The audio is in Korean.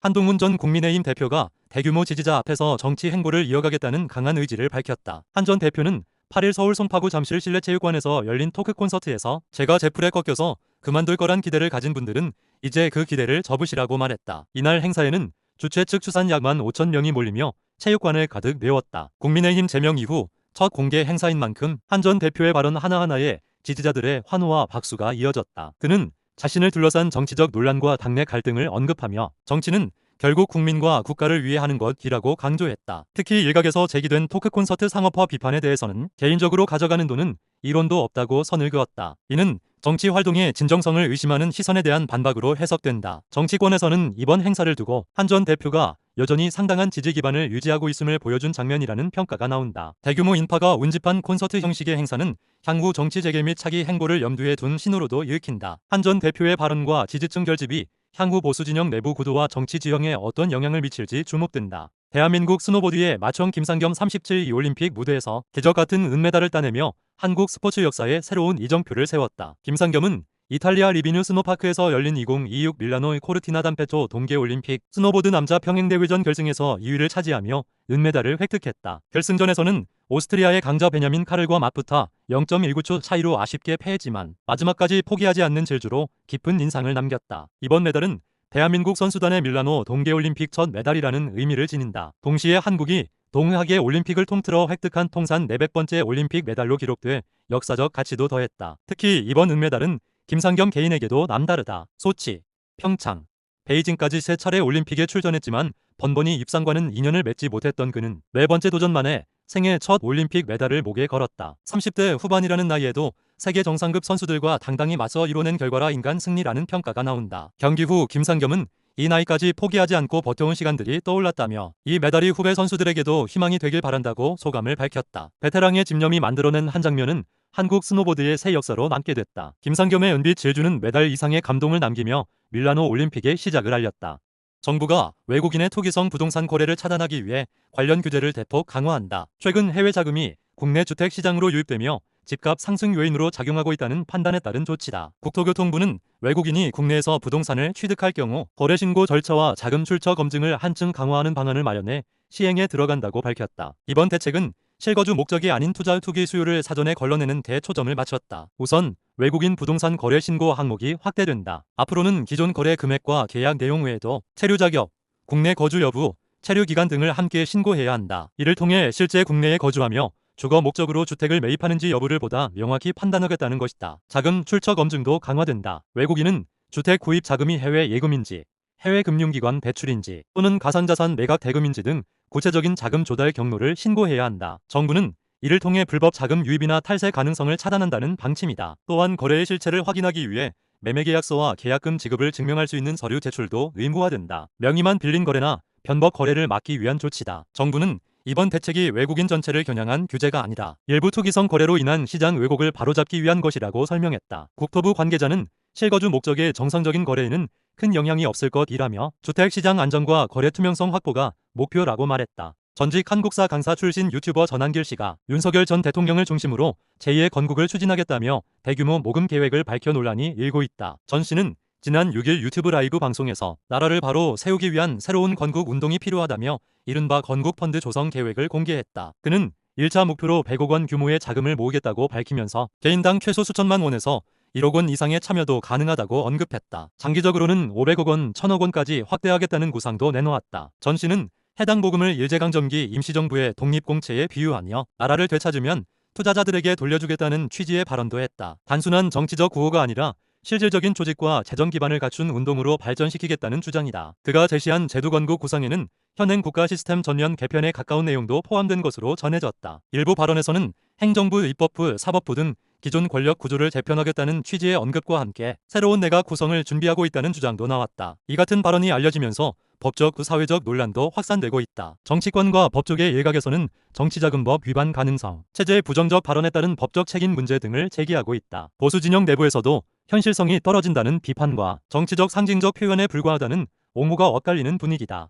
한동훈 전 국민의힘 대표가 대규모 지지자 앞에서 정치 행보를 이어가겠다는 강한 의지를 밝혔다. 한 전 대표는 8일 서울 송파구 잠실 실내체육관에서 열린 토크 콘서트에서 제가 제풀에 꺾여서 그만둘 거란 기대를 가진 분들은 이제 그 기대를 접으시라고 말했다. 이날 행사에는 주최 측 추산 약 15,000명이 몰리며 체육관을 가득 메웠다. 국민의힘 제명 이후 첫 공개 행사인 만큼 한 전 대표의 발언 하나하나에 지지자들의 환호와 박수가 이어졌다. 그는 자신을 둘러싼 정치적 논란과 당내 갈등을 언급하며 정치는 결국 국민과 국가를 위해 하는 것이라고 강조했다. 특히 일각에서 제기된 토크 콘서트 상업화 비판에 대해서는 개인적으로 가져가는 돈은 이론도 없다고 선을 그었다. 이는 정치 활동의 진정성을 의심하는 시선에 대한 반박으로 해석된다. 정치권에서는 이번 행사를 두고 한 전 대표가 여전히 상당한 지지 기반을 유지하고 있음을 보여준 장면이라는 평가가 나온다. 대규모 인파가 운집한 콘서트 형식의 행사는 향후 정치 재개 및 차기 행보를 염두에 둔 신호로도 읽힌다. 한 전 대표의 발언과 지지층 결집이 향후 보수 진영 내부 구도와 정치 지형에 어떤 영향을 미칠지 주목된다. 대한민국 스노보드의 마청 김상겸 37 올림픽 무대에서 기적 같은 은메달을 따내며 한국 스포츠 역사에 새로운 이정표를 세웠다. 김상겸은 이탈리아 리비뉴 스노파크에서 열린 2026 밀라노 코르티나 담페토 동계올림픽 스노보드 남자 평행대회전 결승에서 2위를 차지하며 은메달을 획득했다. 결승전에서는 오스트리아의 강자 베냐민 카를과 맞붙어 0.19초 차이로 아쉽게 패했지만 마지막까지 포기하지 않는 질주로 깊은 인상을 남겼다. 이번 메달은 대한민국 선수단의 밀라노 동계올림픽 첫 메달이라는 의미를 지닌다. 동시에 한국이 동학의 올림픽을 통틀어 획득한 통산 400번째 올림픽 메달로 기록돼 역사적 가치도 더했다. 특히 이번 은메달은 김상겸 개인에게도 남다르다. 소치, 평창, 베이징까지 3차례 올림픽에 출전했지만 번번이 입상과는 인연을 맺지 못했던 그는 4번째 도전만에 생애 첫 올림픽 메달을 목에 걸었다. 30대 후반이라는 나이에도 세계 정상급 선수들과 당당히 맞서 이뤄낸 결과라 인간 승리라는 평가가 나온다. 경기 후 김상겸은 이 나이까지 포기하지 않고 버텨온 시간들이 떠올랐다며 이 메달이 후배 선수들에게도 희망이 되길 바란다고 소감을 밝혔다. 베테랑의 집념이 만들어낸 한 장면은 한국 스노보드의 새 역사로 남게 됐다. 김상겸의 은빛 질주는 메달 이상의 감동을 남기며 밀라노 올림픽의 시작을 알렸다. 정부가 외국인의 투기성 부동산 거래를 차단하기 위해 관련 규제를 대폭 강화한다. 최근 해외 자금이 국내 주택 시장으로 유입되며 집값 상승 요인으로 작용하고 있다는 판단에 따른 조치다. 국토교통부는 외국인이 국내에서 부동산을 취득할 경우 거래 신고 절차와 자금 출처 검증을 한층 강화하는 방안을 마련해 시행에 들어간다고 밝혔다. 이번 대책은 실거주 목적이 아닌 투자 투기 수요를 사전에 걸러내는 데 초점을 맞췄다. 우선 외국인 부동산 거래 신고 항목이 확대된다. 앞으로는 기존 거래 금액과 계약 내용 외에도 체류 자격, 국내 거주 여부, 체류 기간 등을 함께 신고해야 한다. 이를 통해 실제 국내에 거주하며 주거 목적으로 주택을 매입하는지 여부를 보다 명확히 판단하겠다는 것이다. 자금 출처 검증도 강화된다. 외국인은 주택 구입 자금이 해외 예금인지, 해외 금융기관 대출인지 또는 가상자산 매각 대금인지 등 구체적인 자금 조달 경로를 신고해야 한다. 정부는 이를 통해 불법 자금 유입이나 탈세 가능성을 차단한다는 방침이다. 또한 거래의 실체를 확인하기 위해 매매계약서와 계약금 지급을 증명할 수 있는 서류 제출도 의무화된다. 명의만 빌린 거래나 변법 거래를 막기 위한 조치다. 정부는 이번 대책이 외국인 전체를 겨냥한 규제가 아니라 일부 투기성 거래로 인한 시장 왜곡을 바로잡기 위한 것이라고 설명했다. 국토부 관계자는 실거주 목적의 정상적인 거래에는 큰 영향이 없을 것이라며 주택시장 안정과 거래 투명성 확보가 목표라고 말했다. 전직 한국사 강사 출신 유튜버 전한길 씨가 윤석열 전 대통령을 중심으로 제2의 건국을 추진하겠다며 대규모 모금 계획을 밝혀 논란이 일고 있다. 전 씨는 지난 6일 유튜브 라이브 방송에서 나라를 바로 세우기 위한 새로운 건국 운동이 필요하다며 이른바 건국펀드 조성 계획을 공개했다. 그는 1차 목표로 100억 원 규모의 자금을 모으겠다고 밝히면서 개인당 최소 수천만 원에서 1억 원 이상의 참여도 가능하다고 언급했다. 장기적으로는 500억 원, 1000억 원까지 확대하겠다는 구상도 내놓았다. 전 씨는 해당 모금을 일제강점기 임시정부의 독립공채에 비유하며 나라를 되찾으면 투자자들에게 돌려주겠다는 취지의 발언도 했다. 단순한 정치적 구호가 아니라 실질적인 조직과 재정 기반을 갖춘 운동으로 발전시키겠다는 주장이다. 그가 제시한 제도건국 구상에는 현행 국가 시스템 전면 개편에 가까운 내용도 포함된 것으로 전해졌다. 일부 발언에서는 행정부, 입법부, 사법부 등 기존 권력 구조를 재편하겠다는 취지의 언급과 함께 새로운 내각 구성을 준비하고 있다는 주장도 나왔다. 이 같은 발언이 알려지면서 법적, 사회적 논란도 확산되고 있다. 정치권과 법조계 일각에서는 정치자금법 위반 가능성, 체제 부정적 발언에 따른 법적 책임 문제 등을 제기하고 있다. 보수 진영 내부에서도 현실성이 떨어진다는 비판과 정치적 상징적 표현에 불과하다는 옹호가 엇갈리는 분위기다.